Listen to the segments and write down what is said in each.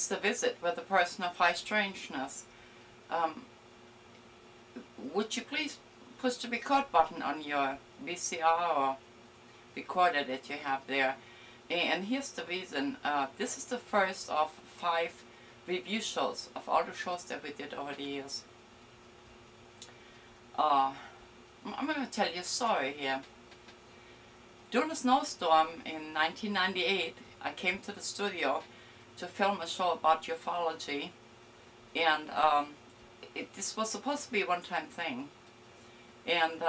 it's The Visit with a Person of High Strangeness. Would you please push the record button on your VCR or recorder that you have there? And here's the reason. This is the first of 5 review shows of all the shows that we did over the years. I'm going to tell you a story here. During a snowstorm in 1998, I came to the studio to film a show about ufology, and this was supposed to be a one-time thing, and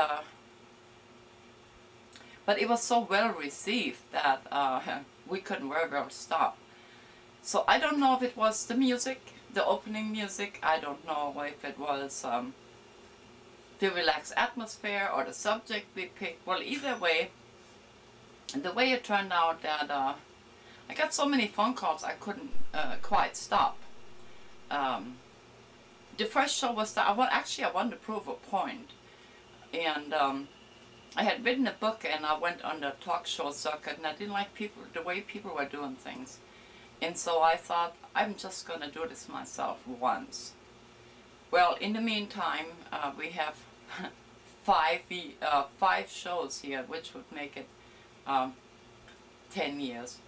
but it was so well received that we couldn't very well stop. So I don't know if it was the music, the opening music, I don't know if it was the relaxed atmosphere or the subject we picked. Well, either way, the way it turned out that I got so many phone calls I couldn't quite stop. The first show was that I wanted to prove a point, and I had written a book and I went on the talk show circuit, and I didn't like the way people were doing things, and so I thought, I'm just going to do this myself once. Well, in the meantime, we have 5 shows here, which would make it 10 years.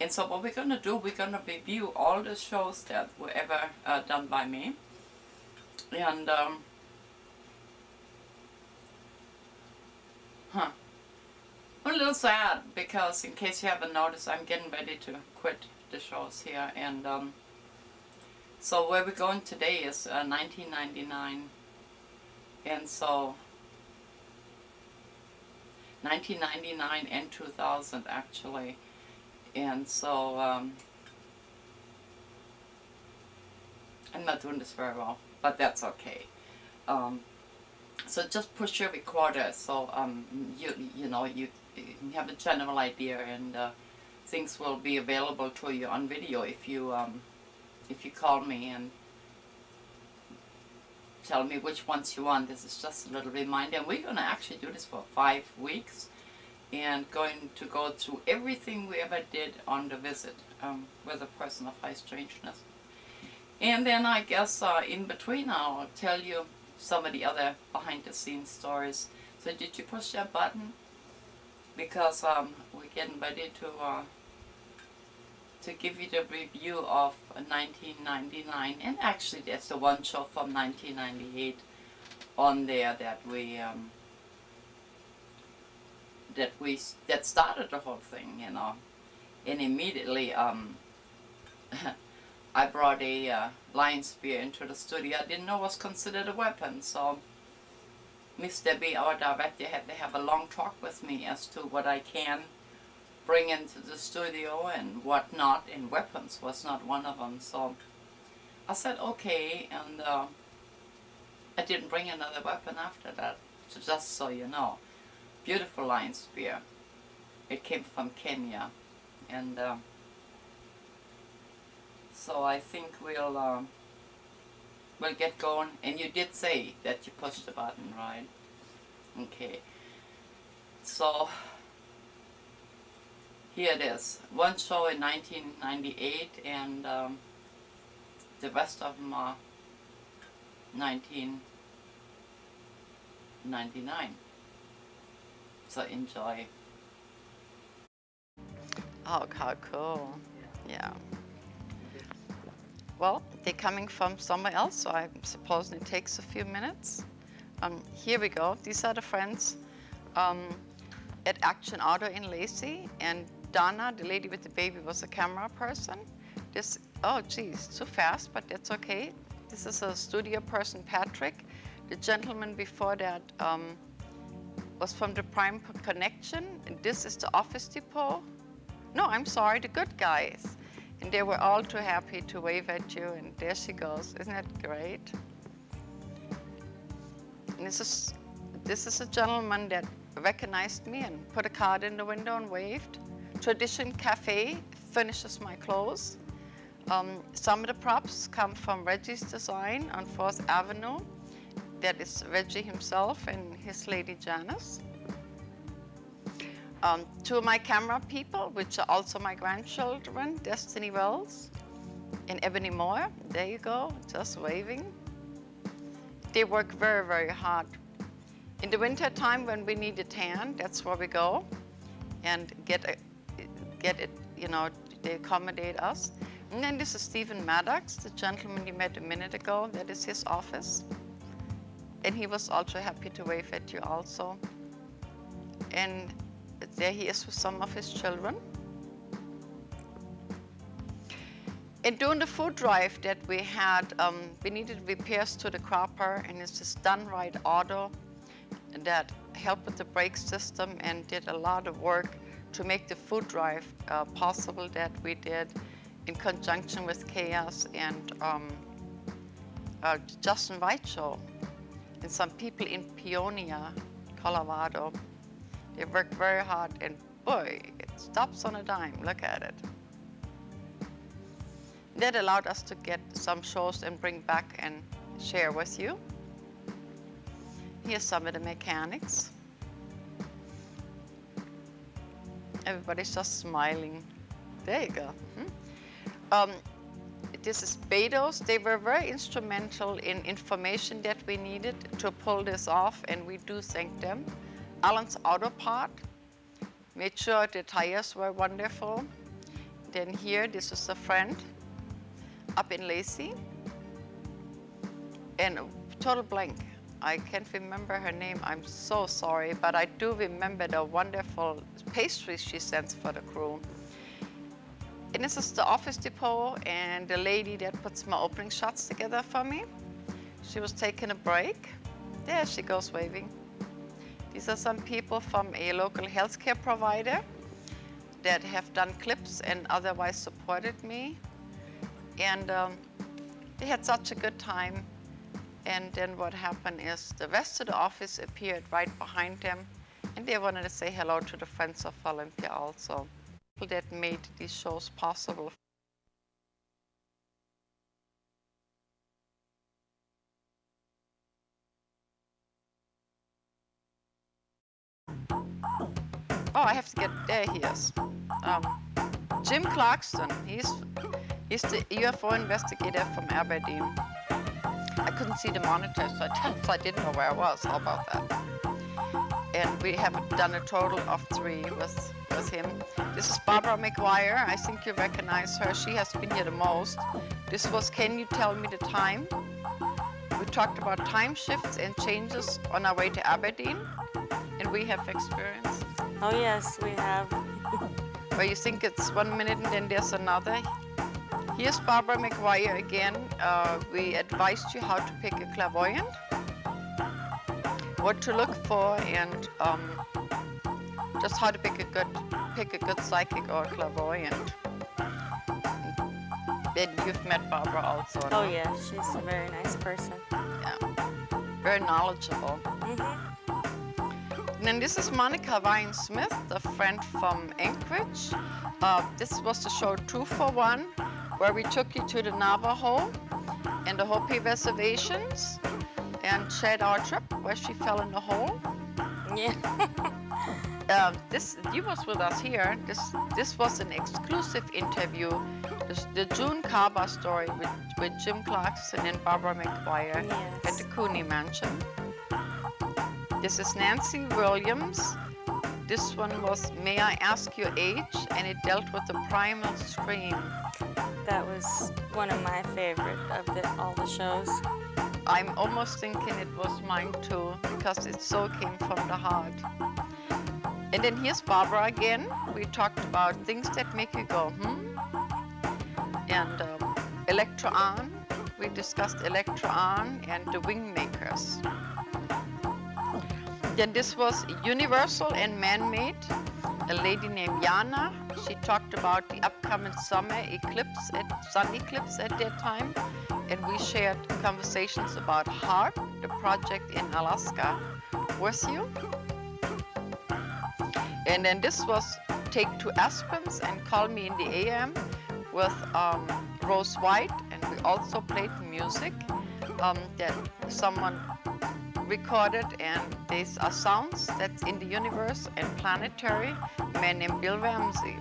And so what we're going to do, we're going to review all the shows that were ever done by me. And I'm a little sad because, in case you haven't noticed, I'm getting ready to quit the shows here. And so where we're going today is 1999. And so 1999 and 2000 actually. And so I'm not doing this very well, but that's okay. So just push your recorder so you know you have a general idea, and things will be available to you on video if you call me and tell me which ones you want. This is just a little reminder, and we're going to actually do this for 5 weeks, and going to go through everything we ever did on The Visit with a Person of High Strangeness. And then I guess in between I'll tell you some of the other behind the scenes stories. So did you push that button? Because we're getting ready to give you the review of 1999, and actually there's the one show from 1998 on there that that started the whole thing, you know. And immediately I brought a lion spear into the studio. I didn't know it was considered a weapon, so Miss Debbie, our director, had to have a long talk with me as to what I can bring into the studio and what not, and weapons was not one of them. So I said okay, and I didn't bring another weapon after that, so just so you know. Beautiful lion spear. It came from Kenya, and so I think we'll get going. And you did say that you pushed the button, right? Okay. So here it is. One show in 1998, and the rest of them are 1999. So enjoy. Oh, how cool. Yeah. Well, they're coming from somewhere else, so I'm supposing it takes a few minutes. Here we go. These are the friends at Action Auto in Lacey, and Donna, the lady with the baby, was a camera person. This, oh geez, too fast, but that's okay. This is a studio person, Patrick. The gentleman before that was from the Prime Connection, and this is the Office Depot. No, I'm sorry, the good guys. And they were all too happy to wave at you, and there she goes. Isn't that great? And this is a gentleman that recognized me and put a card in the window and waved. Tradition Cafe finishes my clothes. Some of the props come from Reggie's Design on 4th Avenue. That is Reggie himself and his lady Janice. 2 of my camera people, which are also my grandchildren, Destiny Wells And Ebony Moore, there you go, just waving. They work very, very hard. In the winter time when we need a tan, that's where we go and get it, you know, they accommodate us. And then this is Stephen Maddox, the gentleman you met a minute ago. That is his office. And he was ultra happy to wave at you also. And there he is with some of his children. And during the food drive that we had, we needed repairs to the cropper, and it's this Done Right Auto that helped with the brake system and did a lot of work to make the food drive possible that we did in conjunction with Chaos and Justin White Show and some people in Peonia, Colorado. They worked very hard, and boy, it stops on a dime. Look at it. That allowed us to get some shows and bring back and share with you. Here's some of the mechanics. Everybody's just smiling. There you go. This is Bedos. They were very instrumental in information that we needed to pull this off, and we do thank them. Alan's Auto Part made sure the tires were wonderful. Then here, this is a friend up in Lacey. And total blank. I can't remember her name. I'm so sorry, but I do remember the wonderful pastries she sends for the crew. And this is the Office Depot and the lady that puts my opening shots together for me. She was taking a break. There she goes waving. These are some people from a local healthcare provider that have done clips and otherwise supported me. And they had such a good time. And then what happened is the rest of the office appeared right behind them, and they wanted to say hello to the Friends of Olympia also, people that made these shows possible. Oh, I have to get, there he is. Jim Clarkson, he's the UFO investigator from Aberdeen. I couldn't see the monitor, so I didn't know where I was. How about that? And we have done a total of 3 with him. This is Barbara McGuire. I think you recognize her. She has been here the most. This was Can You Tell Me the Time? We talked about time shifts and changes on our way to Aberdeen, and we have experienced. Oh yes, we have. Where you think it's 1 minute and then there's another. Here's Barbara McGuire again. We advised you how to pick a clairvoyant, what to look for, and just how to pick a good psychic or clairvoyant. Then you've met Barbara also. Oh no? Yeah, she's a very nice person. Yeah, very knowledgeable. And then this is Monica Ryan Smith, a friend from Anchorage. This was the show 2 for 1. Where we took you to the Navajo and the Hopi reservations and shared our trip where she fell in the hole. Yeah. You was with us here. This was an exclusive interview. The June Kaba story with Jim Clarkson and Barbara McGuire at the Cooney Mansion. This is Nancy Williams. This one was May I Ask Your Age, and it dealt with the primal scream. That was one of my favorite of all the shows. I'm almost thinking it was mine too, because it so came from the heart. And then here's Barbara again. We talked about things that make you go, And Electron, we discussed Electron and the Wingmakers. Then this was Universal and Man-Made. A lady named Yana. She talked about the upcoming sun eclipse at that time, and we shared conversations about HARP, the project in Alaska, with you. And then this was Take 2 Aspens and Call Me in the AM with Rose White, and we also played music that someone recorded, and these are sounds that's in the universe and planetary, a man named Bill Ramsey.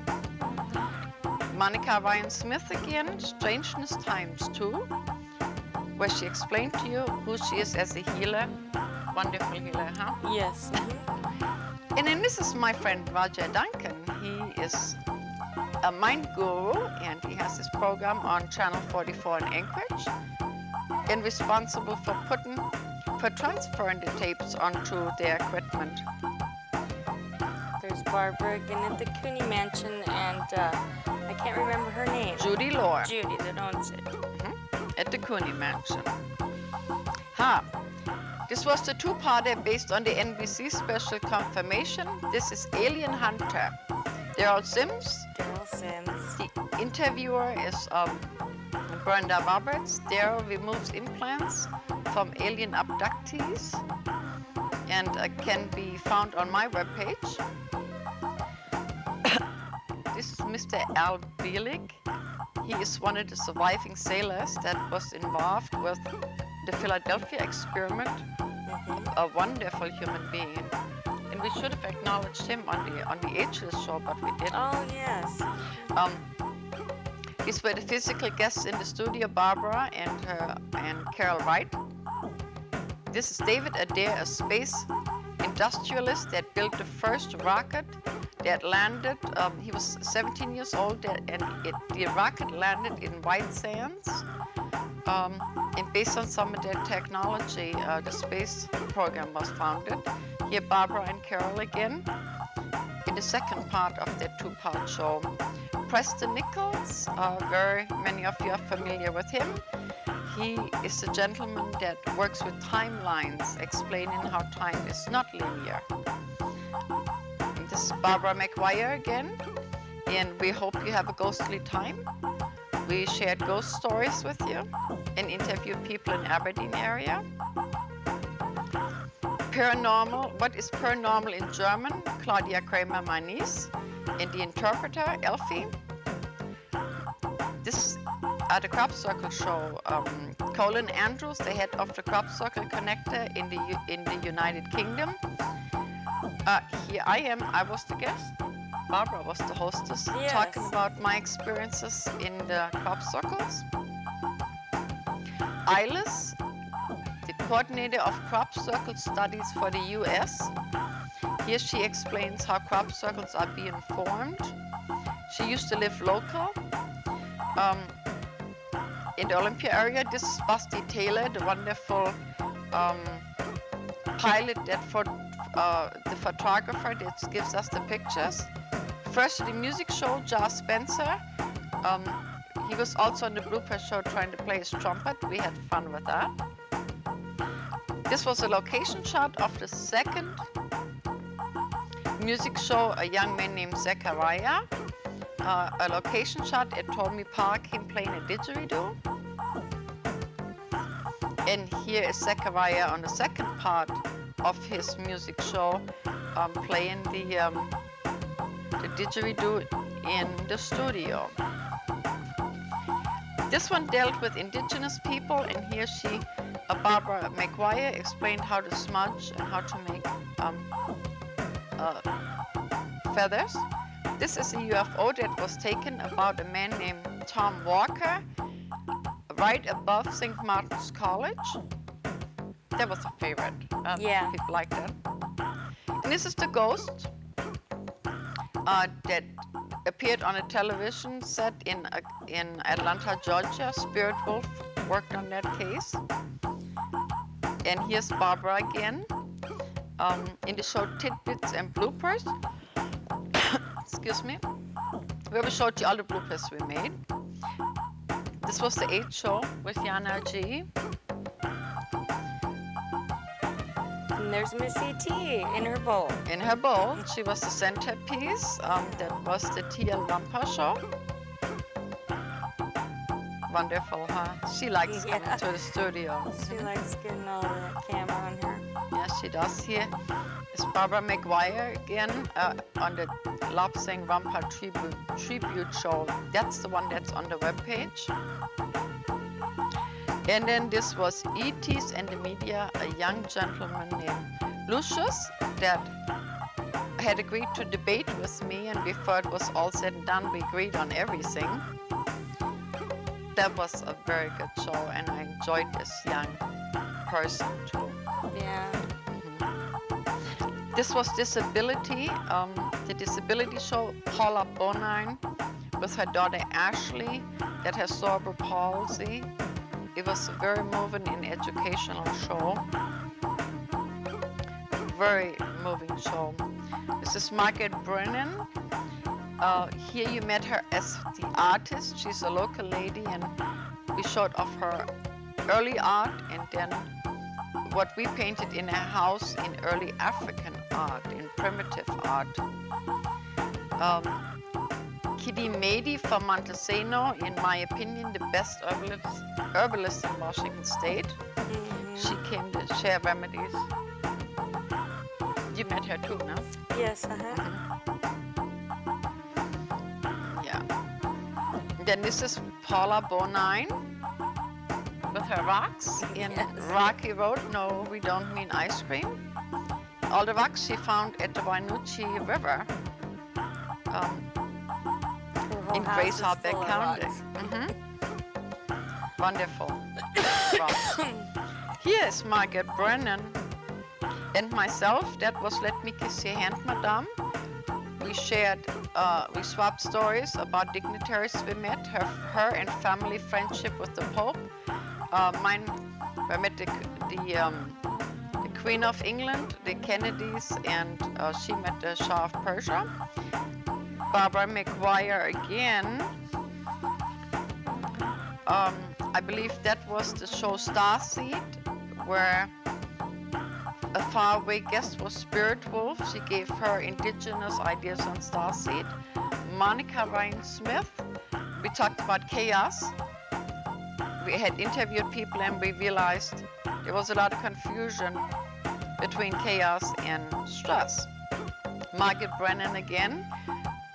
Monica Ryan Smith again, Strangeness Times 2, where she explained to you who she is as a healer. Wonderful healer, huh? Yes. And then this is my friend Roger Duncan. He is a mind guru, and he has his program on Channel 44 in Anchorage, and responsible for transferring the tapes onto their equipment. There's Barbara again at the Cooney Mansion, and I can't remember her name. Judy Lore. Judy, that owns it. At the Cooney Mansion. This was the two-parter based on the NBC special Confirmation. This is Alien Hunter. Daryl Sims. Daryl Sims. The interviewer is Brenda Roberts. Daryl removes implants from alien abductees and can be found on my webpage. This is Mr. Al Bielek. He is one of the surviving sailors that was involved with the Philadelphia experiment. A wonderful human being. And we should have acknowledged him on the Ageless show, but we didn't. Oh, yes. These were the physical guests in the studio, Barbara and Carol Wright. This is David Adair, a space industrialist that built the first rocket that landed. He was 17 years old, and the rocket landed in White Sands. And based on some of their technology, the space program was founded. Here, Barbara and Carol again in the second part of their two-part show. Preston Nichols, very many of you are familiar with him. He is a gentleman that works with timelines, explaining how time is not linear. And this is Barbara McGuire again, and we hope you have a ghostly time. We shared ghost stories with you and interviewed people in Aberdeen area. Paranormal, what is paranormal in German? Claudia Kramer, my niece, and the interpreter, Elfie. This at the Crop Circle show, Colin Andrews, the head of the Crop Circle Connector in the United Kingdom. Here I am, I was the guest. Barbara was the hostess, yes, talking about my experiences in the crop circles. Ilis, the coordinator of crop circle studies for the US. Here she explains how crop circles are being formed. She used to live local. In the Olympia area, this is Basti Taylor, the wonderful pilot that the photographer that gives us the pictures. First, the music show, Jar Spencer. He was also on the blooper show trying to play his trumpet. We had fun with that. This was a location shot of the second music show, a young man named Zechariah. A location shot at Tormey Park, him playing a didgeridoo. And here is Zechariah on the second part of his music show, playing the didgeridoo in the studio. This one dealt with indigenous people, and here Barbara McGuire, explained how to smudge and how to make feathers. This is a UFO that was taken about a man named Tom Walker, right above St. Martin's College. That was a favorite. Yeah. People like that. And this is the ghost that appeared on a television set in Atlanta, Georgia. Spirit Wolf worked on that case. And here's Barbara again in the show Tidbits and Bloopers. Excuse me. Where we showed you all the bloopers we made. This was the 8th show with Yana G. And there's Missy T in her bowl. In her bowl. She was the centerpiece. That was the TL Wampa show. Wonderful, huh? She likes coming to the studio. She likes getting all that camera on her. Yeah, she does. Here is Barbara McGuire again on the Lapsang Wampa tribute show. That's the one that's on the webpage. And then this was E.T.'s and the Media, a young gentleman named Lucius that had agreed to debate with me, and before it was all said and done, we agreed on everything. That was a very good show, and I enjoyed this young person too. Yeah. This was Disability, the disability show. Paula Bonine with her daughter Ashley that has cerebral palsy. It was a very moving and educational show. Very moving show. This is Margaret Brennan. Here you met her as the artist. She's a local lady, and we showed off her early art and then what we painted in a house in early African art, in primitive art. Kitty Mady from Montesano, in my opinion, the best herbalist in Washington State. She came to share remedies. You met her too, no? Yes, Yeah. Then this is Paula Bonine with her rocks in Rocky Road. No, we don't mean ice cream. All the rocks she found at the Wainuchi River in Grace Harbor County. Wonderful. Here is Margaret Brennan and myself. That was Let Me Kiss Your Hand, Madame. We shared, we swapped stories about dignitaries we met, her and family friendship with the Pope. I met the Queen of England, the Kennedys, and she met the Shah of Persia. Barbara McGuire again. I believe that was the show Starseed, where a faraway guest was Spirit Wolf. She gave her indigenous ideas on Starseed. Monica Ryan Smith. We talked about chaos. We had interviewed people and we realized there was a lot of confusion between chaos and stress. Margaret Brennan again.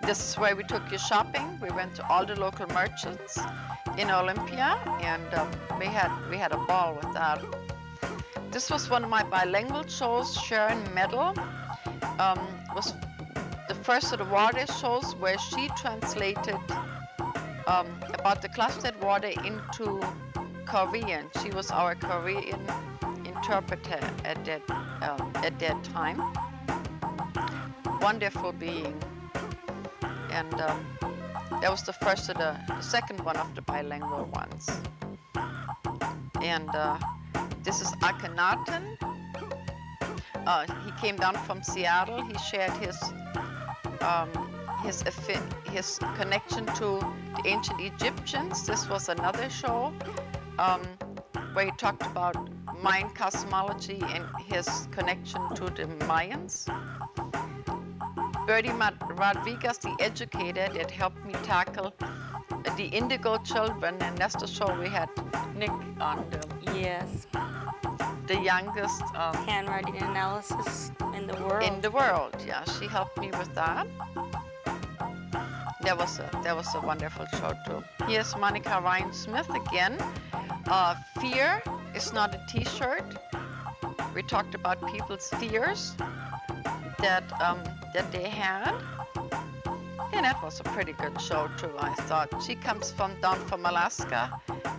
This is where we took you shopping. We went to all the local merchants in Olympia, and we had a ball with that. This was one of my bilingual shows. Sharon Meadow was the first of the water shows where she translated about the clustered water into Korean. She was our Korean interpreter at that time. Wonderful being. And that was the first of the second one of the bilingual ones. And this is Akhenaten. He came down from Seattle. He shared his connection to the ancient Egyptians. This was another show where he talked about Mayan cosmology and his connection to the Mayans. Bertie Rodriguez, the educator that helped me tackle the Indigo Children, and that's the show we had Nick on. Yes. The youngest handwriting analysis in the world. In the world, yeah. She helped me with that. That was a wonderful show too. Here's Monica Ryan Smith again. Fear is not a T-shirt. We talked about people's fears that they had, and that was a pretty good show too. I thought she comes down from Alaska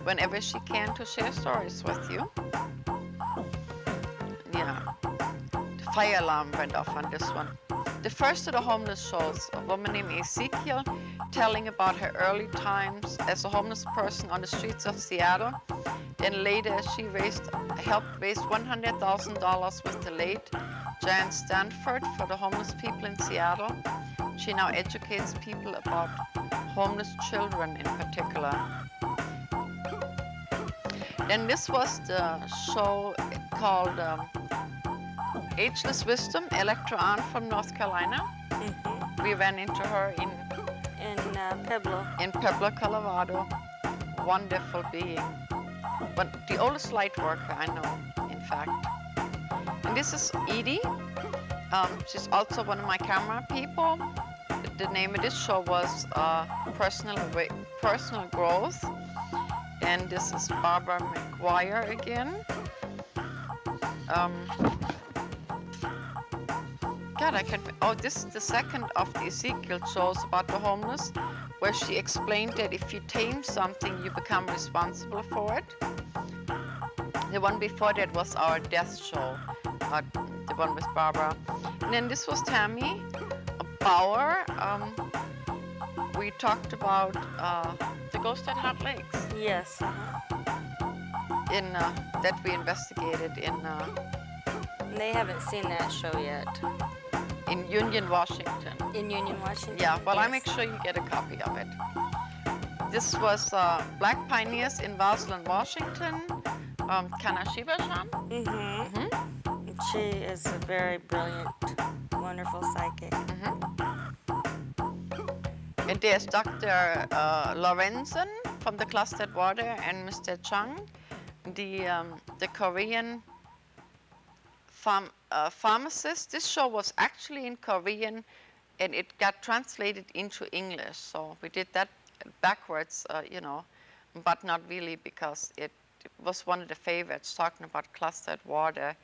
whenever she can to share stories with you. Yeah, the fire alarm went off on this one. The first of the homeless shows, a woman named Ezekiel telling about her early times as a homeless person on the streets of Seattle. Then later she helped raise $100,000 with the late Jan Stanford for the homeless people in Seattle. She now educates people about homeless children in particular. Then this was the show called Ageless Wisdom, Electra Ann from North Carolina. We ran into her in Pueblo. In Pueblo, Colorado. Wonderful being. But the oldest light worker I know, in fact. And this is Edie. She's also one of my camera people. The name of this show was Personal Growth. And this is Barbara McGuire again. God, I can't. Oh, this is the second of the Ezekiel shows about the homeless, where she explained that if you tame something, you become responsible for it. The one before that was our death show, the one with Barbara. And then this was Tammy Bauer. We talked about the ghost at Hot Lakes. Yes. In that we investigated They haven't seen that show yet. in Union, Washington. In Union, Washington? Yeah, well, yes. I make sure you get a copy of it. This was Black Pioneers in Rosslyn, Washington. Kanashiba-san. She is a very brilliant, wonderful psychic. And there's Dr. Lorenzen from the Clustered Water and Mr. Chung, the Korean pharmacist. This show was actually in Korean, and it got translated into English. So we did that backwards, you know, but not really, because it was one of the favorites, talking about clustered water.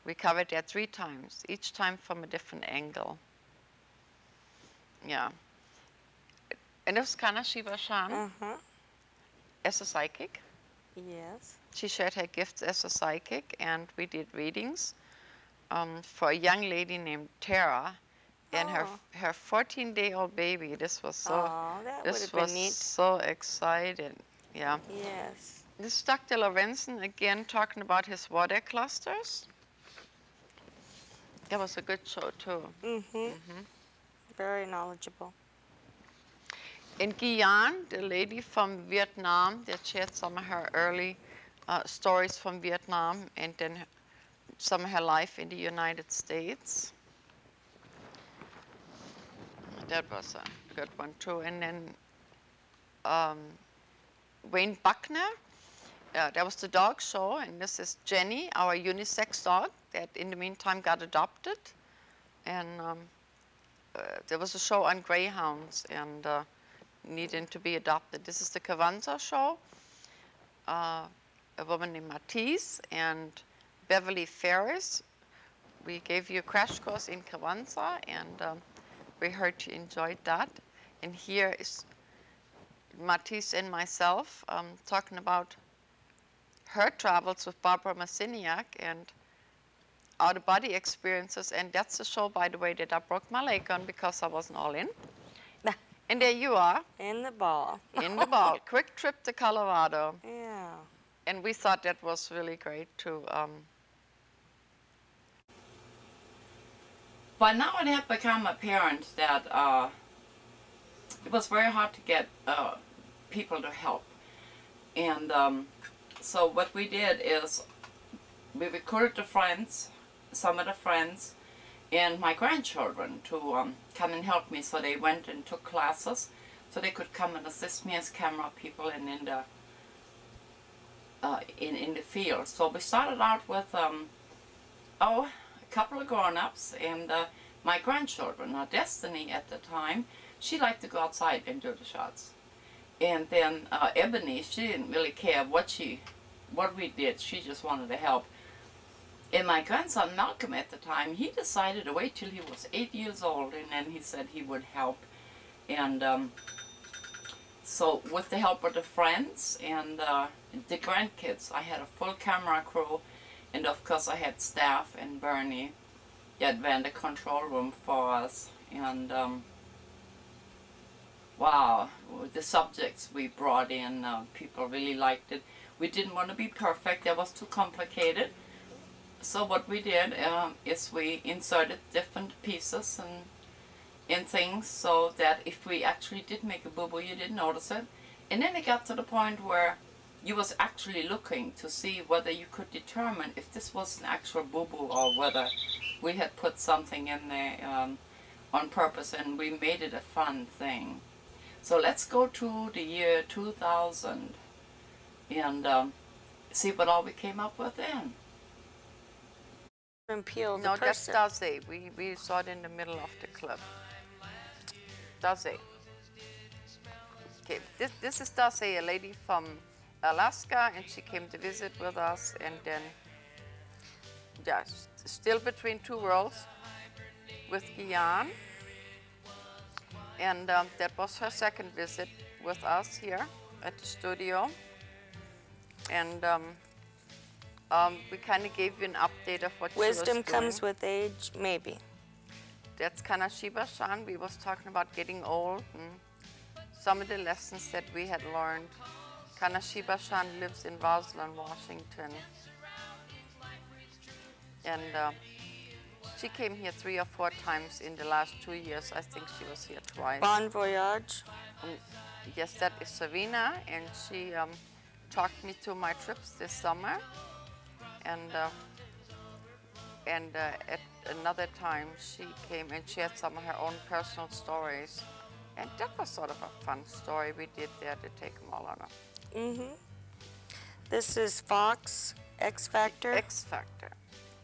We covered that 3 times, each time from a different angle. Yeah. And it was Kanashiba-san as a psychic. Yes. She shared her gifts as a psychic, and we did readings for a young lady named Tara and her 14-day-old baby. This was so so exciting. Yeah. Yes. This is Dr. Lorenzen again talking about his water clusters. That was a good show too. Very knowledgeable. In Guian, the lady from Vietnam that shared some of her early stories from Vietnam, and then some of her life in the United States. That was a good one too. And then Wayne Buckner, that was the dog show, and this is Jenny, our unisex dog that in the meantime got adopted. And there was a show on greyhounds and needing to be adopted. This is the Kavanza show. A woman named Matisse and Beverly Ferris. We gave you a crash course in Kavanza, and we heard you enjoyed that. And here is Matisse and myself talking about her travels with Barbara Masiniak and out-of-body experiences. And that's the show, by the way, that I broke my leg on because I wasn't all in. And there you are. In the ball. In the ball. Quick trip to Colorado. Yeah. And we thought that was really great too. But now it had become apparent that it was very hard to get people to help. And so what we did is we recruited the friends, some of the friends, and my grandchildren to come and help me. So they went and took classes so they could come and assist me as camera people and in the field. So we started out with a couple of grown-ups and my grandchildren. Now Destiny at the time, she liked to go outside and do the shots. And then Ebony, she didn't really care what we did. She just wanted to help. And my grandson Malcolm at the time, he decided to wait till he was 8 years old, and then he said he would help. And so with the help of the friends and the grandkids, I had a full camera crew, and of course I had staff and Bernie that ran the control room for us. And wow, the subjects we brought in, people really liked it. We didn't want to be perfect, that was too complicated. So what we did is we inserted different pieces and things so that if we actually did make a boo-boo, you didn't notice it. And then it got to the point where you was actually looking to see whether you could determine if this was an actual boo-boo or whether we had put something in there on purpose, and we made it a fun thing. So let's go to the year 2000 and see what all we came up with then. Peel, no, that's Daze. We saw it in the middle of the clip. Daze. Okay, this is Daze, a lady from Alaska, and she came to visit with us, and then, yeah, still between two worlds. with Gian. And that was her second visit with us here at the studio. And we kind of gave you an update of what she was doing. Wisdom comes with age, maybe. That's Kanashiba-san. We was talking about getting old and some of the lessons that we had learned. Kanashiba-san lives in Roslyn, Washington. And she came here 3 or 4 times in the last 2 years. I think she was here twice. Bon voyage. Yes, that is Savina, and she talked me through my trips this summer. And at another time, she came and shared some of her own personal stories. And that was sort of a fun story we did there to take them all on a... Mm-hmm. This is Fox, X Factor. X Factor.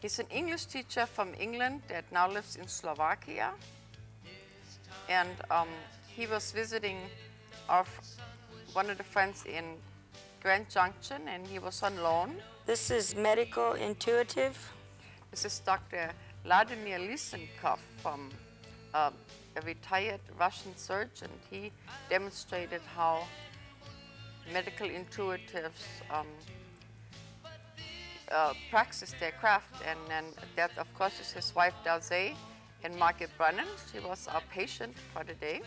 He's an English teacher from England that now lives in Slovakia. And he was visiting one of the friends in Grand Junction, and he was on loan. This is Medical Intuitive. This is Dr. Vladimir Lysenkov, from a retired Russian surgeon. He demonstrated how medical intuitives practice their craft, and then that, of course, is his wife Dalzay and Margaret Brennan. She was our patient for the day.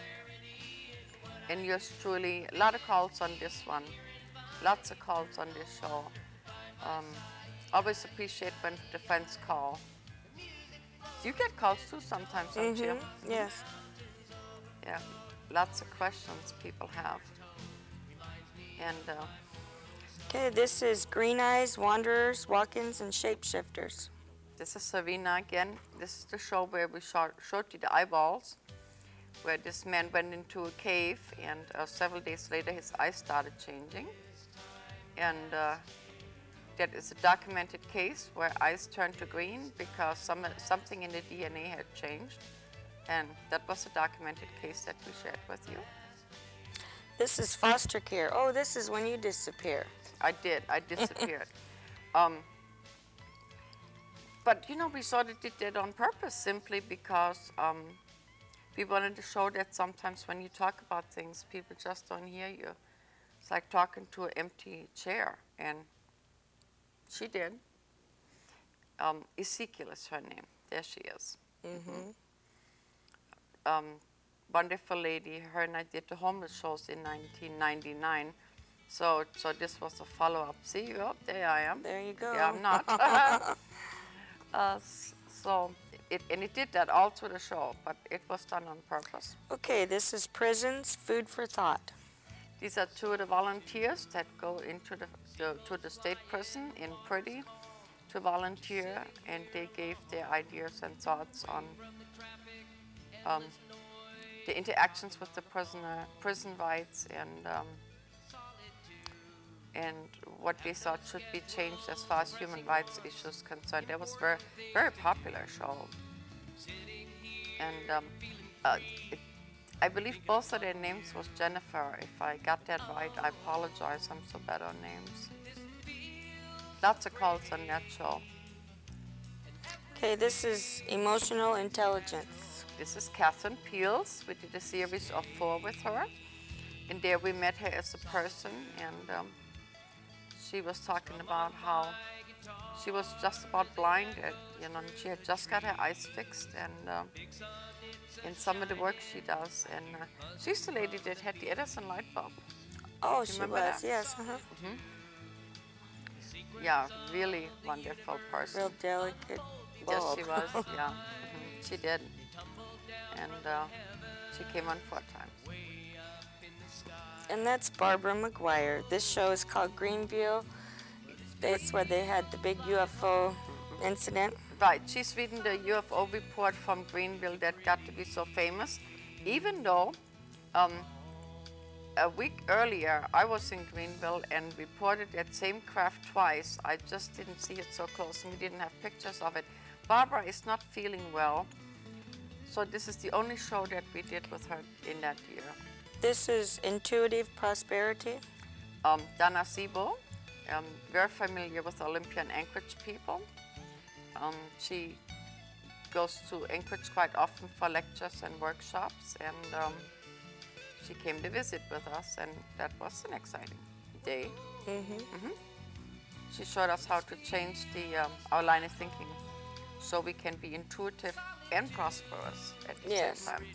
And yours truly, a lot of calls on this one, lots of calls on this show. Always appreciate when the friends call. You get calls too sometimes, don't you? Yes. Yeah, lots of questions people have. And okay, this is Green Eyes, Wanderers, Walk-ins, and Shapeshifters. this is Savina again. This is the show where we showed you the eyeballs, where this man went into a cave, and several days later his eyes started changing. And that is a documented case where eyes turned to green because something in the DNA had changed. And that was a documented case that we shared with you. This is Foster Care. Oh, this is when you disappear. I did. I disappeared. But, you know, we sort of did that on purpose simply because we wanted to show that sometimes when you talk about things, people just don't hear you. It's like talking to an empty chair, and she did. Ezekiel is her name. There she is. Wonderful lady. Her and I did the homeless shows in 1999. So this was a follow-up. See, oh, there I am. There you go. Yeah, I'm not. It did that all through the show, but it was done on purpose. Okay, this is Prisons, Food for Thought. These are 2 of the volunteers that go into the state prison in Priddy to volunteer, and they gave their ideas and thoughts on the interactions with the prison rights, and what they thought should be changed as far as human rights issues concerned. That was a very, very popular show. And I believe both of their names was Jennifer. If I got that right, I apologize. I'm so bad on names. Lots of calls on that show. Okay, this is Emotional Intelligence. This is Catherine Peels. We did a series of 4 with her. And there we met her as a person, and she was talking about how she was just about blinded, you know, and she had just got her eyes fixed, and in some of the work she does. And she's the lady that had the Edison light bulb. Oh, she was, that? yes. Yeah, really wonderful person. Real delicate bulb. Yes, she was, yeah. She did. And she came on 4 times. And that's Barbara McGuire. This show is called Greenville. That's where they had the big UFO incident. Right, she's reading the UFO report from Greenville that got to be so famous, even though a week earlier I was in Greenville and reported that same craft twice. I just didn't see it so close, and we didn't have pictures of it. Barbara is not feeling well, so this is the only show that we did with her in that year. This is Intuitive Prosperity. Dana Sibo, very familiar with Olympia and Anchorage people. She goes to Anchorage quite often for lectures and workshops, and she came to visit with us, and that was an exciting day. She showed us how to change our line of thinking so we can be intuitive and prosperous at the Yes. same time.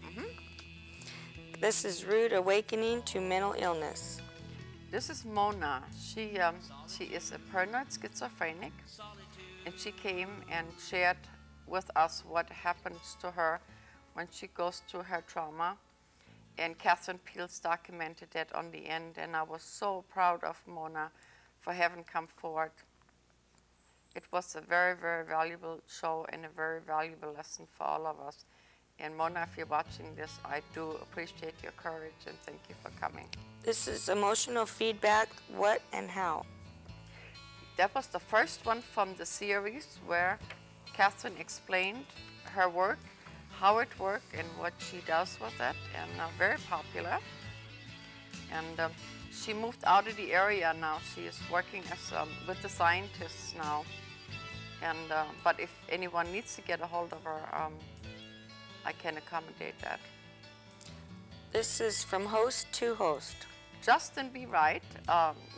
This is Rude Awakening to Mental Illness. This is Mona. She is a paranoid schizophrenic, and she came and shared with us what happens to her when she goes through her trauma. And Catherine Peels documented that on the end, and I was so proud of Mona for having come forward. It was a very, very valuable show and a very valuable lesson for all of us. And Mona, if you're watching this, I do appreciate your courage and thank you for coming. This is Emotional Feedback, What and How. That was the first one from the series where Catherine explained her work, how it worked, and what she does with it, and very popular. And she moved out of the area now. She is working as with the scientists now. And but if anyone needs to get a hold of her, I can accommodate that. This is From Host to Host. Justin B. Wright,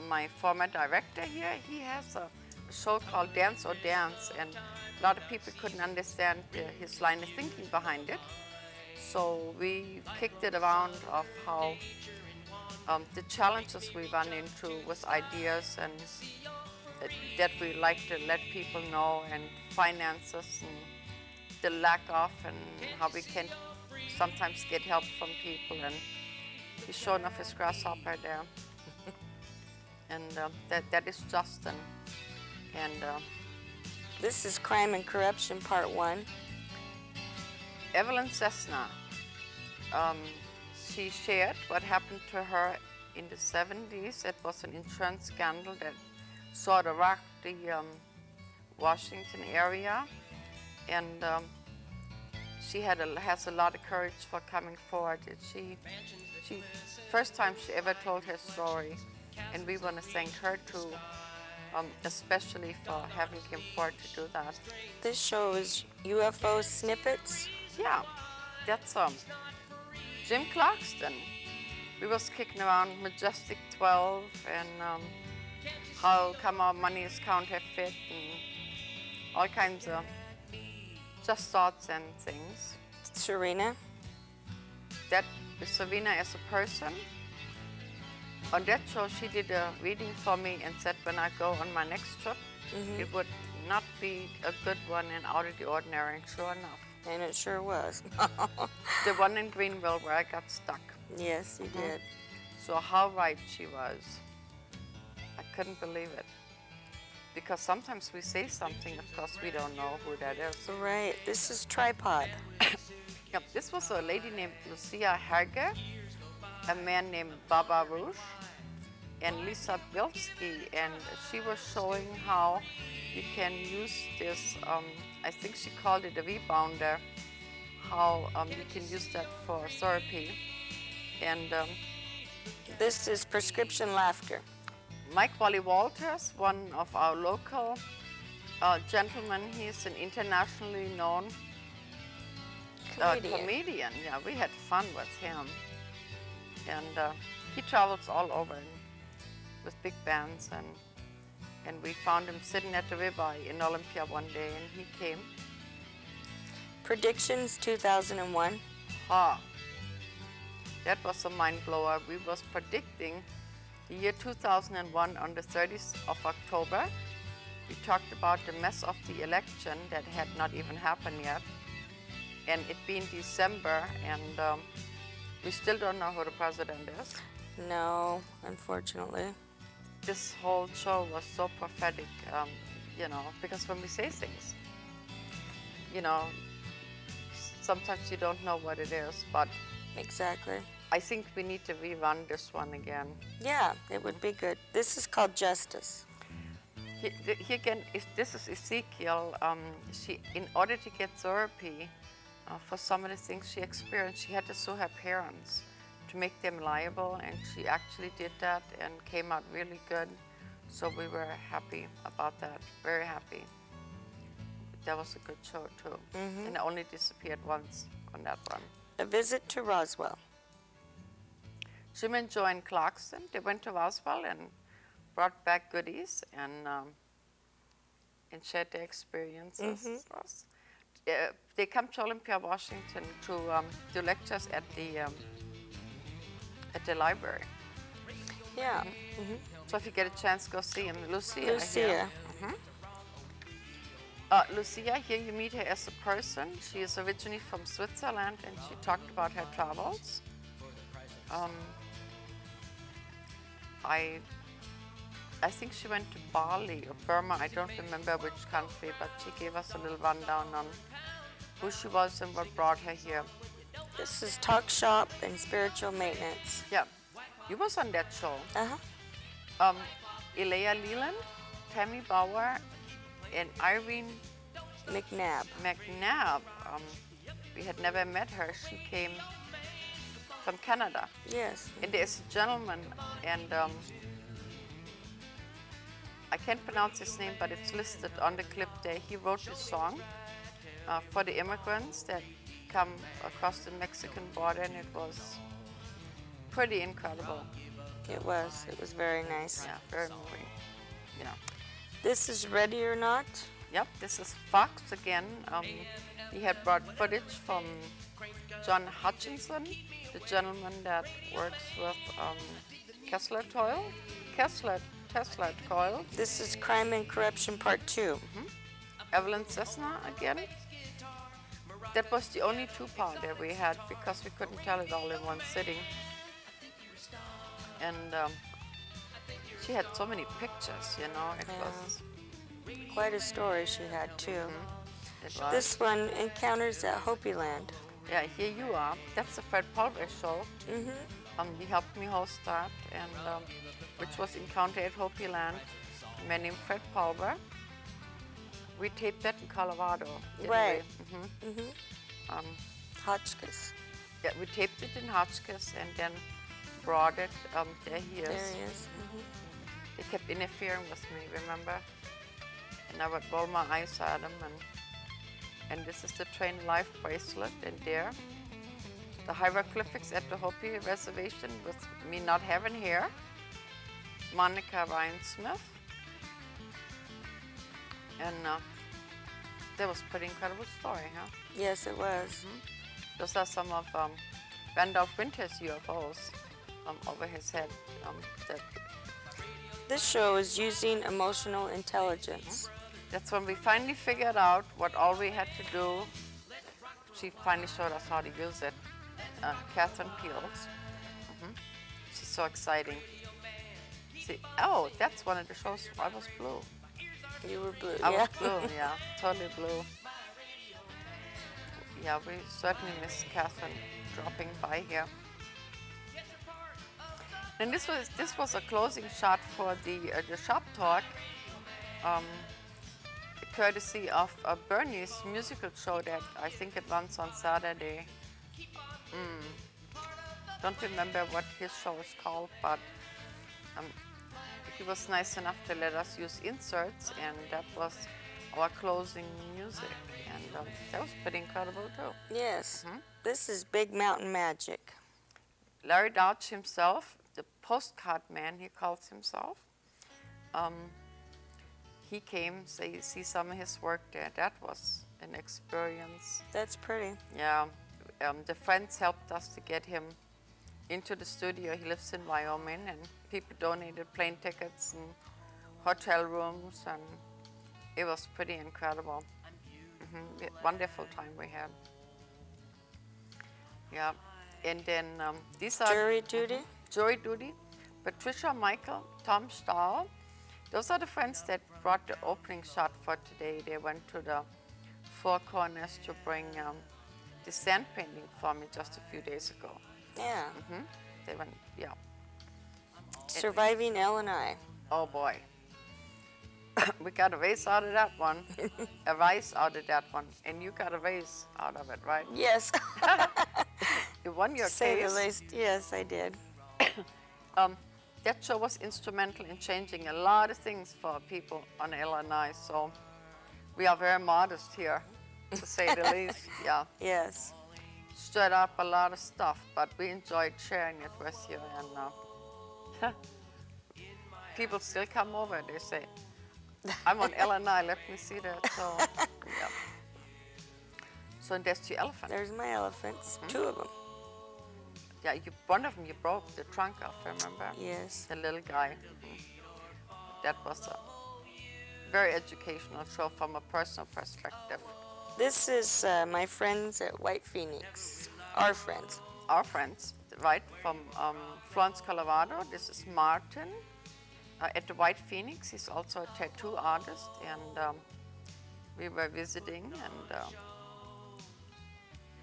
my former director here, he has a show called Dance or Dance, and a lot of people couldn't understand his line of thinking behind it. So we kicked it around of how the challenges we run into with ideas and that we like to let people know, and finances and the lack of, and how we can sometimes get help from people. And he's showing off his grasshopper there. And that is Justin. And This is Crime and Corruption, Part 1. Evelyn Cessna, she shared what happened to her in the 70s. It was an insurance scandal that sort of rocked the Washington area. And she has a lot of courage for coming forward. She first time she ever told her story, and we want to thank her too, especially for having come forward to do that. This show is UFO Snippets. Yeah, that's Jim Clarkston. We was kicking around Majestic 12 and how come our money is counterfeit and all kinds of just thoughts and things. Serena. That is Serena as a person. On that show, she did a reading for me and said when I go on my next trip, it would not be a good one and out of the ordinary, and sure enough. And it sure was. The one in Greenville where I got stuck. Yes, you did. So how right she was. I couldn't believe it. Because sometimes we say something, of course we don't know who that is. Right. This is Tripod. Yep, this was a lady named Lucia Herge, a man named Baba Rouge, and Lisa Bilski, and she was showing how you can use this, I think she called it a rebounder, how you can use that for therapy. And This is Prescription Laughter. Mike Wally Walters, one of our local gentlemen, he's an internationally known comedian. Yeah, we had fun with him. And he travels all over with big bands, and we found him sitting at the ribeye in Olympia one day, and he came. Predictions 2001. That was a mind blower. We was predicting the year 2001 on the 30th of October. We talked about the mess of the election that had not even happened yet, and it being December, and we still don't know who the president is. No, unfortunately. This whole show was so prophetic, you know, because when we say things, you know, sometimes you don't know what it is, but Exactly. I think we need to rerun this one again. Yeah, it would be good. This is called Justice. Here again, this is Ezekiel. She, in order to get therapy for some of the things she experienced, she had to sue her parents to make them liable, and she actually did that and came out really good. So we were happy about that, very happy. That was a good show too. And I only disappeared once on that one. A Visit to Roswell. Jim and Joanne Clarkson, they went to Roswell and brought back goodies and shared their experiences with us. They come to Olympia, Washington to do lectures at the library. Yeah. So if you get a chance, go see him. Lucia. Lucia. Lucia, here you meet her as a person. She is originally from Switzerland, and she talked about her travels. I think she went to Bali or Burma, I don't remember which country, but she gave us a little rundown on who she was and what brought her here. This is Talk Shop and Spiritual Maintenance. Yeah, you was on that show. Elea Leland, Tammy Bauer, and Irene McNabb. We had never met her. She came from Canada. Yes. And there's a gentleman, and I can't pronounce his name, but it's listed on the clip there. He wrote this song for the immigrants that come across the Mexican border, and it was pretty incredible. It was very nice. Yeah, very moving. Yeah. This is Ready or Not. Yep, this is Fox again. He had brought footage from John Hutchinson, the gentleman that works with Tesla Coil. This is Crime and Corruption Part 2. Evelyn Cessna again. That was the only two-part that we had because we couldn't tell it all in one sitting. And she had so many pictures, you know. It was quite a story she had too. It was. This one, Encounters at Hopi Land. Yeah, here you are. That's the Fred Pulver show. He helped me host that, and which was Encounter at Hopi Land. A man named Fred Pulver. We taped that in Colorado. Right. Hotchkiss. Yeah, we taped it in Hotchkiss and then brought it. There he is. There he is. They kept interfering with me, remember? And I would roll my eyes at him, and this is the Train Life bracelet, and there, the hieroglyphics at the Hopi Reservation with me not having hair, Monica Ryan Smith, and that was a pretty incredible story, huh? Yes, it was. Those are some of Randolph Winter's UFOs over his head. This show is Using Emotional Intelligence. That's when we finally figured out what all we had to do. She finally showed us how to use it. Catherine Peels. She's so exciting. See, oh, that's one of the shows. I was blue. You were blue, I was blue, yeah, totally blue. Yeah, we certainly miss Catherine dropping by here. And this was a closing shot for the Shop Talk, courtesy of Bernie's musical show that I think it runs on Saturday. Don't remember what his show is called, but he was nice enough to let us use inserts, and that was our closing music, and that was pretty incredible too. Yes. This is Big Mountain Magic. Larry Dodge himself, the postcard man, he calls himself. He came, so you see some of his work there. That was an experience. That's pretty. Yeah, the friends helped us to get him into the studio. He lives in Wyoming, and people donated plane tickets and hotel rooms, and it was pretty incredible. Wonderful time we had. Yeah, and then these are Jury Duty. Jury Duty, Patricia Michael, Tom Stahl. Those are the friends that brought the opening shot for today. They went to the Four Corners to bring the sand painting for me just a few days ago. Yeah. They went, yeah. Surviving L&I. Oh boy. We got a raise out of that one, a rise out of that one, and you got a raise out of it, right? Yes. You won your Say case. the least. Yes, I did. That show was instrumental in changing a lot of things for people on LNI, so We are very modest here, to say the least. Yeah. Yes. Stirred up a lot of stuff, but we enjoyed sharing it with you. And people still come over. They say, "I'm on LNI. Let me see that." So, yeah. So there's your elephant. There's my elephants. 2 of them. Yeah, one of them you broke the trunk off. Remember? Yes. The little guy. That was a very educational show from a personal perspective. This is my friends at White Phoenix. Our friends. Our friends, right, from Florence, Colorado. This is Martin at the White Phoenix. He's also a tattoo artist, and we were visiting, and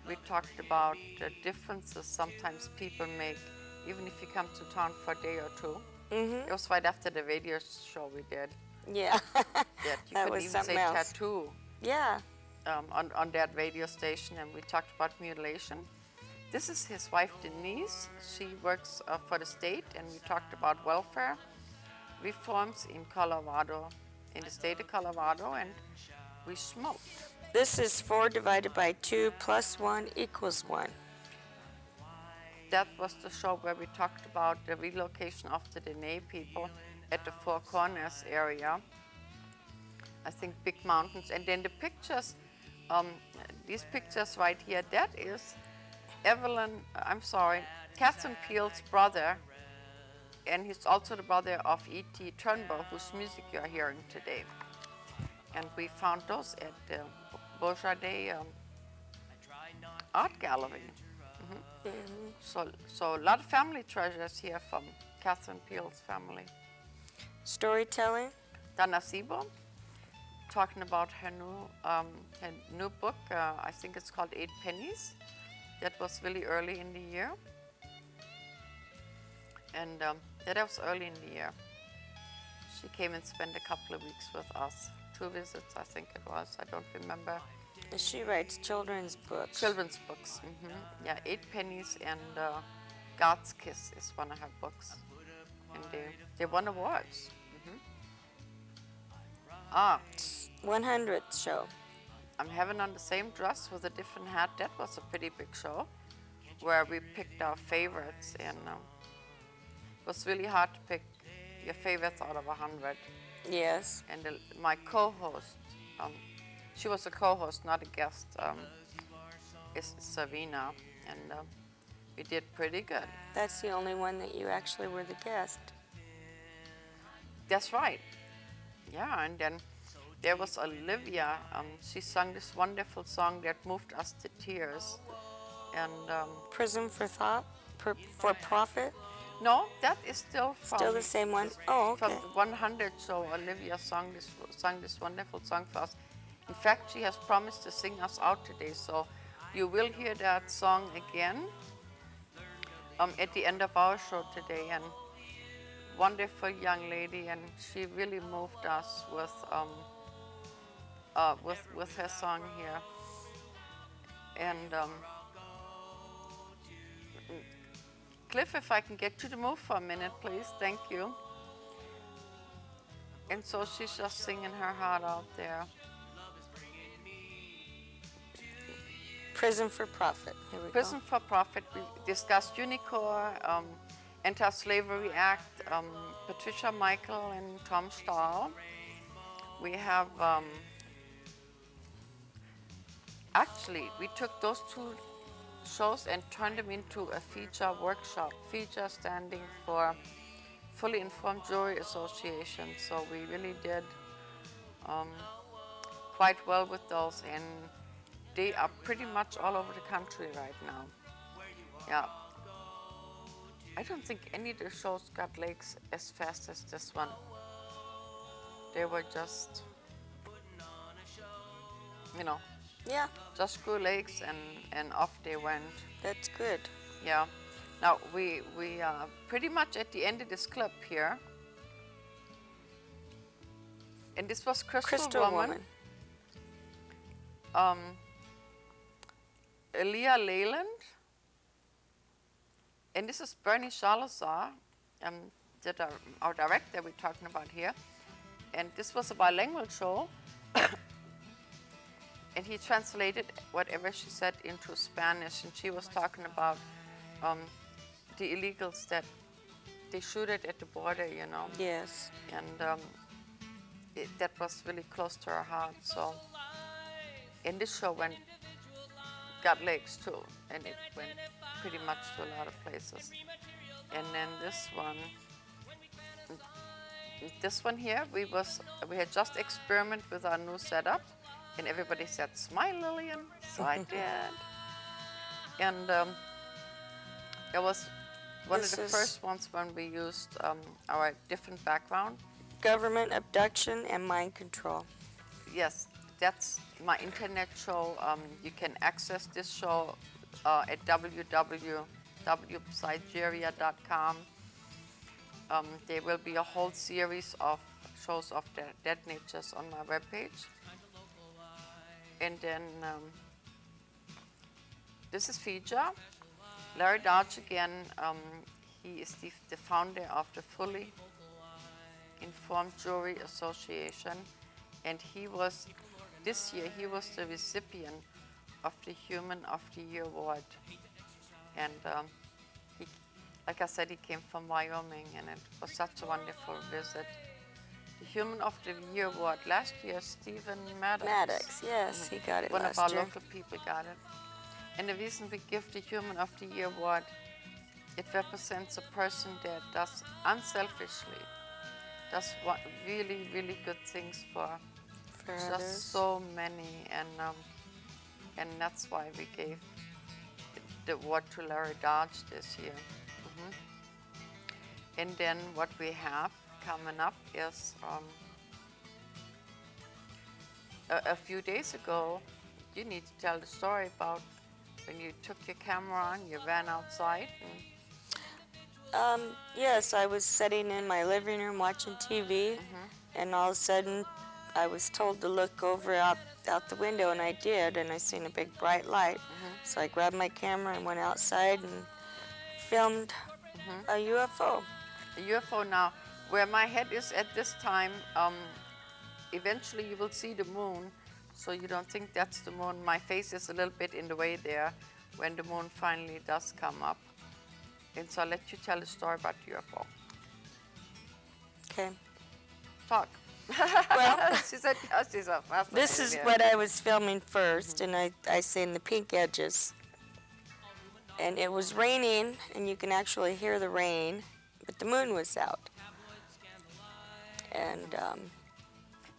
we talked about the differences sometimes people make, even if you come to town for a day or two. Mm-hmm. It was right after the radio show we did. Yeah. That you That could was even something say else. tattoo. Yeah. On that radio station, and we talked about mutilation. This is his wife Denise. She works for the state, and we talked about welfare reforms in Colorado, in the state of Colorado, and we smoked. This is 4 divided by 2 plus 1 equals 1. That was the show where we talked about the relocation of the Dene people at the Four Corners area. I think big mountains, and then the pictures, these pictures right here, that is Catherine Peel's brother, and he's also the brother of E.T. Turnbull, whose music you are hearing today. And we found those at the Beaujardin Art Gallery. So a lot of family treasures here from Catherine Peel's family. Storytelling. Dana Sibo, talking about her new book. I think it's called 8 Pennies. That was really early in the year. And that was early in the year. She came and spent a couple of weeks with us. 2 visits, I think it was. I don't remember. She writes children's books. Children's books. Yeah, 8 Pennies and God's Kiss is one of her books. And they won awards. 100th show. I'm having on the same dress with a different hat. That was a pretty big show where we picked our favorites, and it was really hard to pick your favorites out of 100. Yes. And my co-host, she was a co-host, not a guest, is Savina, and we did pretty good. That's the only one that you actually were the guest. That's right. Yeah, and then there was Olivia. She sang this wonderful song that moved us to tears. And Prison for Thought? For Profit? no, that is still from Still the same one? Oh, okay. from 100. So Olivia sang this wonderful song for us. In fact, she has promised to sing us out today. So you will hear that song again at the end of our show today. And wonderful young lady, and she really moved us with her song here. And Cliff, if I can get you to move for a minute, please. Thank you. And so she's just singing her heart out there. Prison for Profit. Here we Prison go. for Profit. We discussed UNICOR, Anti-Slavery Act, Patricia Michael and Tom Stahl. We have, actually, we took those 2 shows and turned them into a feature workshop. Feature standing for Fully Informed Jury Association. So we really did quite well with those, and they are pretty much all over the country right now. Yeah. I don't think any of the shows got legs as fast as this one. They were just, Yeah, just grew legs and off they went. that's good. Yeah. Now we are pretty much at the end of this clip here. And this was Crystal Woman. Elia Leyland. And this is Bernie Salazar, our director we're talking about here. And this was a bilingual show and he translated whatever she said into Spanish, and she was talking about the illegals that they shoot it at the border, you know. Yes. And that was really close to her heart. So, and this show got legs too, and it went pretty much to a lot of places. And then this one here, we had just experimented with our new setup, and everybody said, "Smile, Lillian." So I did. And it was one of the first ones when we used our different background. Government abduction and mind control. Yes, that's my internet show. You can access this show at www.sigeria.com. There will be a whole series of shows of the dead natures on my webpage. And then this is Fija. Larry Dodge again. He is the founder of the Fully Informed Jury Association, and this year he was the recipient of the Human of the Year Award. And like I said, he came from Wyoming, and it was such a wonderful visit. The Human of the Year Award last year, Stephen Maddox, yes, he got it one last of our year. local people got it. And the reason we give the Human of the Year Award, it represents a person that does unselfishly, does really, really good things for others. Just so many, and that's why we gave the award to Larry Dodge this year. And then what we have coming up is a few days ago, you need to tell the story about when you took your camera and you ran outside. Yes, I was sitting in my living room watching TV, and all of a sudden I was told to look over out the window, and I did, and I seen a big bright light. So I grabbed my camera and went outside and filmed a UFO. A UFO now, where my head is at this time, eventually you will see the moon, so you don't think that's the moon. My face is a little bit in the way there when the moon finally does come up. And so I'll let you tell the story about the UFO. Okay. Talk. Well, she said, yes, she's a this is what I was filming first, and I seen the pink edges. And it was raining, and you can actually hear the rain, but the moon was out. And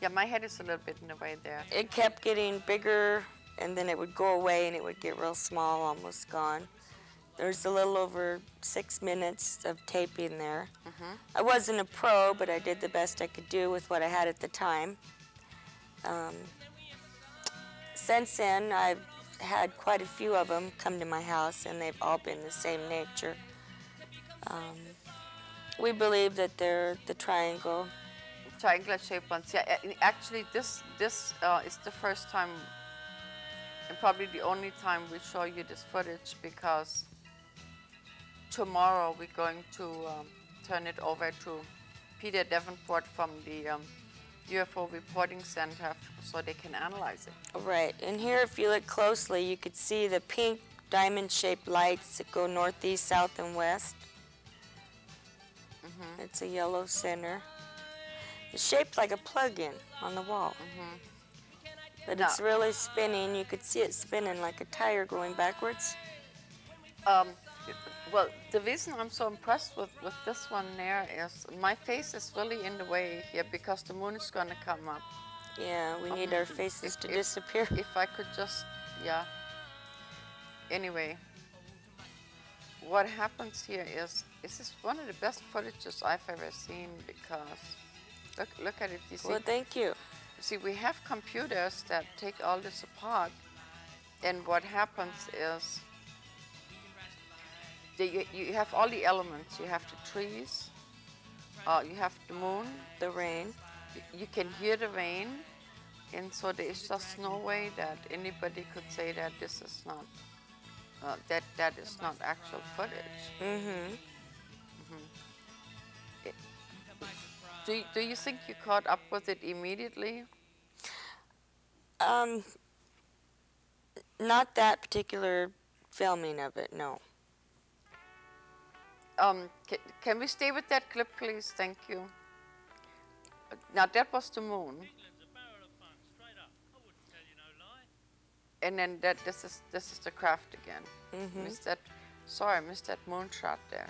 yeah, my head is a little bit in the way there. It kept getting bigger, and then it would go away, and it would get real small, almost gone. There's a little over 6 minutes of taping there. I wasn't a pro, but I did the best I could do with what I had at the time. Since then, I've had quite a few of them come to my house, and they've all been the same nature. We believe that they're the triangular-shaped ones. Yeah, actually, this is the first time, and probably the only time we show you this footage, because tomorrow we're going to turn it over to Peter Davenport from the UFO Reporting Center so they can analyze it. Right, and here if you look closely you could see the pink diamond-shaped lights that go northeast, south, and west. It's a yellow center. It's shaped like a plug-in on the wall. But it's really spinning. You could see it spinning like a tire going backwards. Well, the reason I'm so impressed with this one there is my face is really in the way here because the moon is going to come up. Yeah, we need our faces to disappear. If I could just, yeah. Anyway, what happens here is, this is one of the best footages I've ever seen because, look at it, you see. Well, thank you. See, we have computers that take all this apart, and what happens is, you have all the elements. You have the trees, you have the moon, the rain. You can hear the rain, and so there is just no way that anybody could say that this is not, that is not actual footage. Do you think you caught up with it immediately? Not that particular filming of it, no. Can we stay with that clip, please? Thank you. Now that was the moon. And then this is the craft again. Missed that. Sorry, I missed that moon shot there.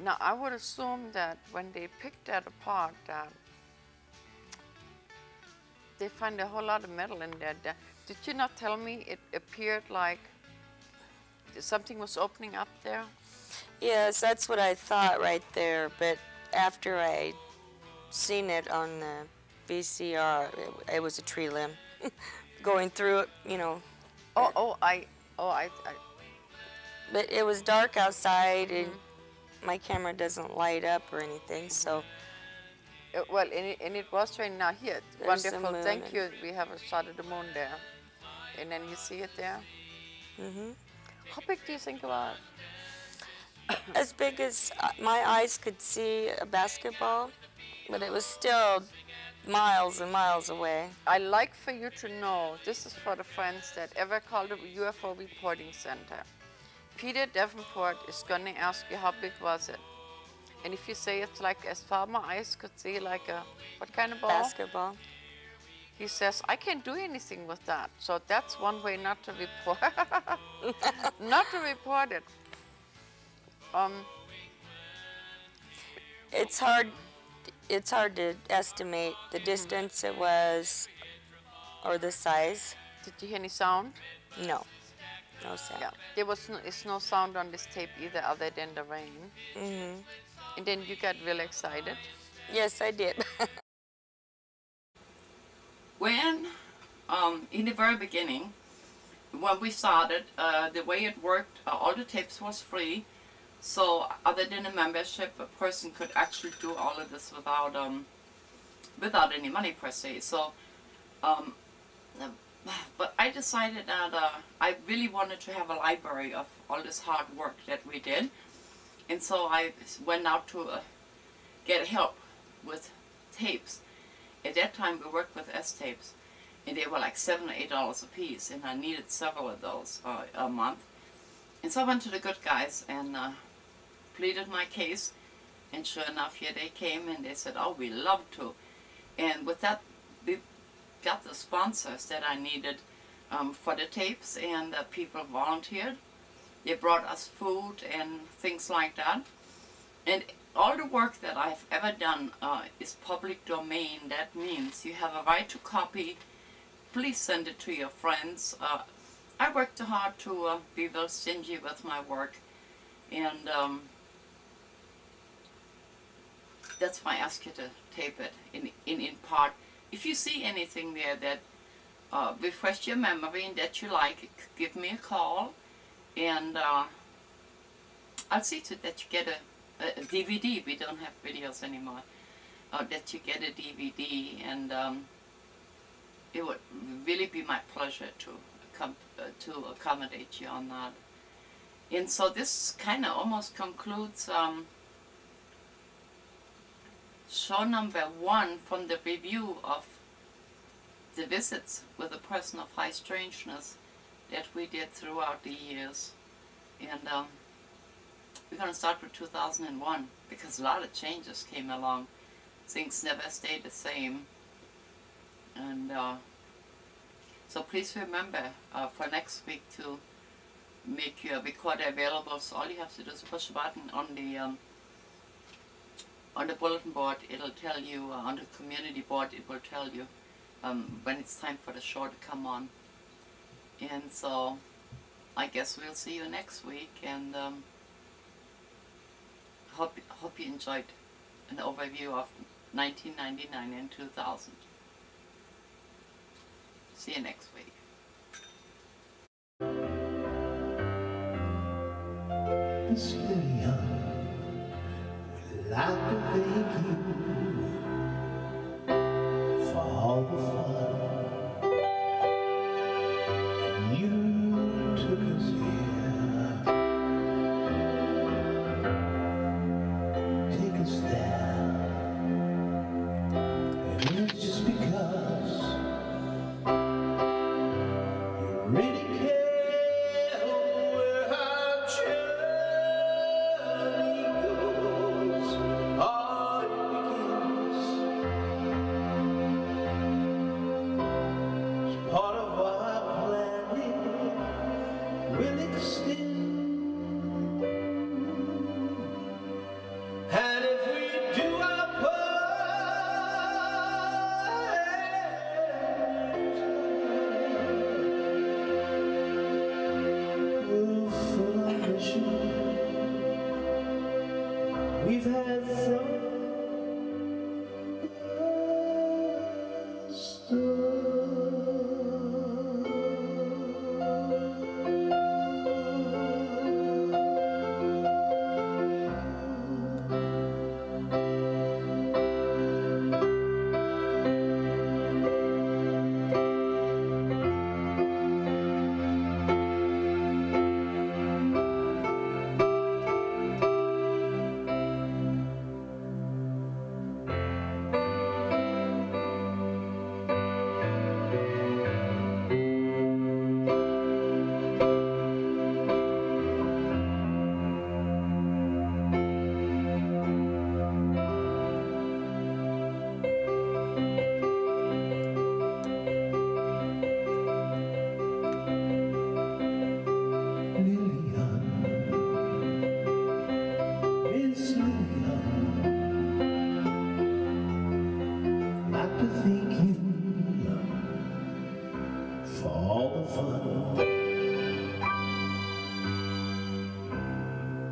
Now I would assume that when they picked that apart, that they find a whole lot of metal in there. Did you not tell me it appeared like something was opening up there? Yes, that's what I thought right there. But after I seen it on the VCR, it was a tree limb going through it, you know. But it was dark outside, and my camera doesn't light up or anything, so. Well, and it was raining. Now here, wonderful. Thank you. We have a shot of the moon there, and then you see it there. How big do you think about? As big as my eyes could see a basketball, but it was still miles and miles away. I like for you to know, this is for the friends that ever called the UFO Reporting Center. Peter Davenport is going to ask you how big was it. And if you say it's like as far as my eyes could see, like a, what kind of ball? Basketball. He says, I can't do anything with that. So that's one way not to report, not to report it. It's hard to estimate the distance it was or the size. Did you hear any sound? No. No sound. Yeah, there was no sound on this tape either other than the rain. And then you got really excited. Yes, I did. When, in the very beginning, when we started, the way it worked, all the tapes was free. So other than a membership, a person could actually do all of this without any money per se. So, but I decided that I really wanted to have a library of all this hard work that we did. And so I went out to get help with tapes. At that time we worked with S-tapes, and they were like $7 or $8 a piece, and I needed several of those a month. And so I went to the good guys and pleaded my case, and sure enough here they came and they said, oh, we love to. And with that we got the sponsors that I needed for the tapes, and people volunteered. They brought us food and things like that. And all the work that I've ever done is public domain. That means you have a right to copy. Please send it to your friends. I worked hard to be very stingy with my work, and that's why I ask you to tape it in part. If you see anything there that refresh your memory and that you like, give me a call, and I'll see to it that you get a DVD. We don't have videos anymore. That you get a DVD, and it would really be my pleasure to accommodate you on that. And so this kind of almost concludes show number 1 from the review of the visits with a person of high strangeness that we did throughout the years. And we're going to start with 2001 because a lot of changes came along. Things never stayed the same. And so please remember for next week to make your recorder available. So all you have to do is push a button on the bulletin board. It'll tell you, on the community board, it will tell you when it's time for the show to come on. And so I guess we'll see you next week, and hope you enjoyed an overview of 1999 and 2000. See you next week. Mr. Young, we'd like to thank you for all the fun you took us here. Take us down, and it's just because we've had from the start.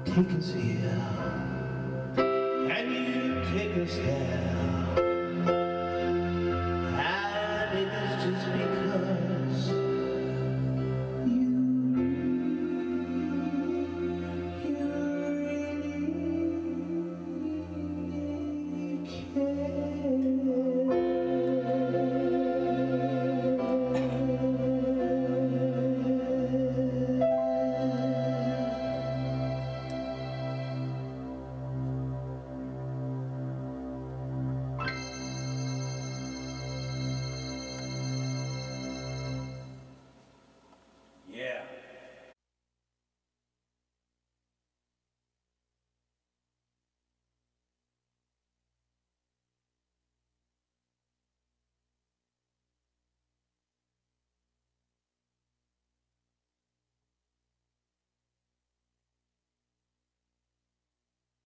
Take us here, and you take us there.